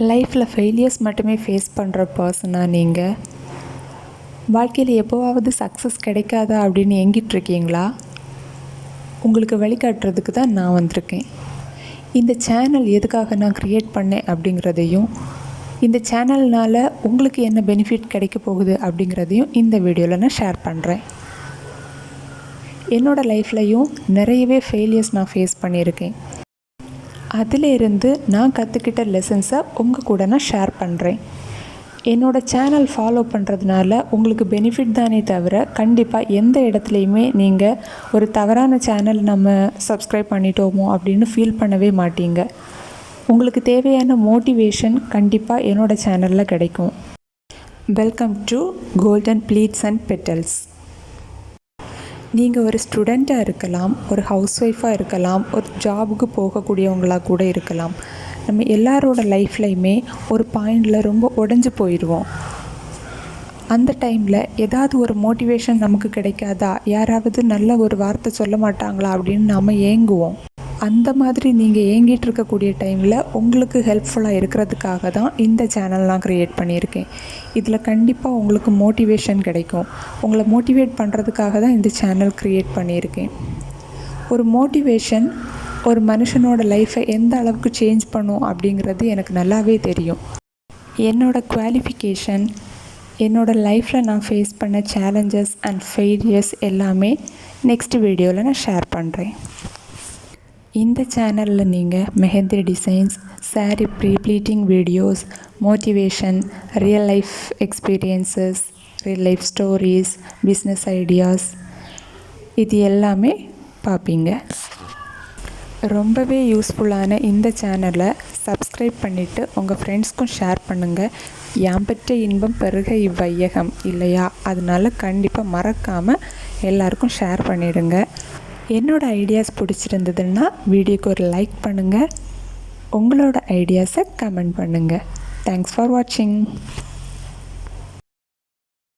லைஃப்பில் ஃபெயிலியர்ஸ் மட்டுமே ஃபேஸ் பண்ணுற பர்சனா நீங்கள்? வாழ்க்கையில் எப்போவாவது சக்ஸஸ் கிடைக்காதா அப்படின்னு ஏங்கிட்டுருக்கீங்களா? உங்களுக்கு வழிகாட்டுறதுக்கு தான் நான் வந்திருக்கேன். இந்த சேனல் எதுக்காக நான் க்ரியேட் பண்ணேன் அப்படிங்கிறதையும், இந்த சேனல்னால் உங்களுக்கு என்ன பெனிஃபிட் கிடைக்க போகுது அப்படிங்கிறதையும் இந்த வீடியோவில் நான் ஷேர் பண்ணுறேன். என்னோடய லைஃப்லையும் நிறையவே ஃபெயிலியர்ஸ் நான் ஃபேஸ் பண்ணியிருக்கேன். அதிலிருந்து நான் கற்றுக்கிட்ட லெசன்ஸை உங்கள் கூட நான் ஷேர் பண்ணுறேன். என்னோடய சேனல் ஃபாலோ பண்ணுறதுனால உங்களுக்கு பெனிஃபிட் தானே தவிர கண்டிப்பாக எந்த இடத்துலையுமே நீங்கள் ஒரு தவறான சேனல் நம்ம சப்ஸ்கிரைப் பண்ணிட்டோமோ அப்படின்னு ஃபீல் பண்ணவே மாட்டீங்க. உங்களுக்கு தேவையான மோட்டிவேஷன் கண்டிப்பாக என்னோடய சேனலில் கிடைக்கும். Welcome to golden pleats and petals. நீங்கள் ஒரு ஸ்டூடெண்ட்டாக இருக்கலாம், ஒரு ஹவுஸ் ஒய்ஃபாக இருக்கலாம், ஒரு ஜாபுக்கு போகக்கூடியவங்களாக கூட இருக்கலாம். நம்ம எல்லாரோட லைஃப்லையுமே ஒரு பாயிண்டில் ரொம்ப உடஞ்சி போயிடுவோம். அந்த டைமில் ஏதாவது ஒரு மோட்டிவேஷன் நமக்கு கிடைக்காதா, யாராவது நல்ல ஒரு வார்த்தை சொல்ல மாட்டாங்களா அப்படின்னு நாம் ஏங்குவோம். அந்த மாதிரி நீங்கள் ஏங்கிட்டு இருக்கக்கூடிய டைமில் உங்களுக்கு ஹெல்ப்ஃபுல்லாக இருக்கிறதுக்காக தான் இந்த சேனல் நான் க்ரியேட் பண்ணியிருக்கேன். இதில் கண்டிப்பாக உங்களுக்கு மோட்டிவேஷன் கிடைக்கும். உங்களை மோட்டிவேட் பண்ணுறதுக்காக தான் இந்த சேனல் க்ரியேட் பண்ணியிருக்கேன். ஒரு மோட்டிவேஷன் ஒரு மனுஷனோட லைஃப்பை எந்த அளவுக்கு சேஞ்ச் பண்ணும் அப்படிங்கிறது எனக்கு நல்லாவே தெரியும். என்னோடய குவாலிஃபிகேஷன், என்னோடய லைஃப்பில் நான் ஃபேஸ் பண்ண சேலஞ்சஸ் அண்ட் ஃபெயிலியர்ஸ் எல்லாமே நெக்ஸ்ட் வீடியோவில் நான் ஷேர் பண்ணுறேன். இந்த சேனலில் நீங்கள் mehndi designs, sari pleating videos, motivation, real life experiences, real life stories, business ideas இது எல்லாமே பார்ப்பீங்க. ரொம்பவே யூஸ்ஃபுல்லான இந்த சேனலை சப்ஸ்கிரைப் பண்ணிவிட்டு உங்கள் ஃப்ரெண்ட்ஸ்க்கும் ஷேர் பண்ணுங்கள். யாம் பெற்ற இன்பம் பெருக இவ்வையகம் இல்லையா? அதனால் கண்டிப்பாக மறக்காமல் எல்லாருக்கும் ஷேர் பண்ணிவிடுங்க. என்னோடய ஐடியாஸ் பிடிச்சிருந்ததுன்னா வீடியோக்கு ஒரு லைக் பண்ணுங்கள். உங்களோட ஐடியாஸை கமெண்ட் பண்ணுங்கள். தேங்க்ஸ் ஃபார் வாட்சிங்.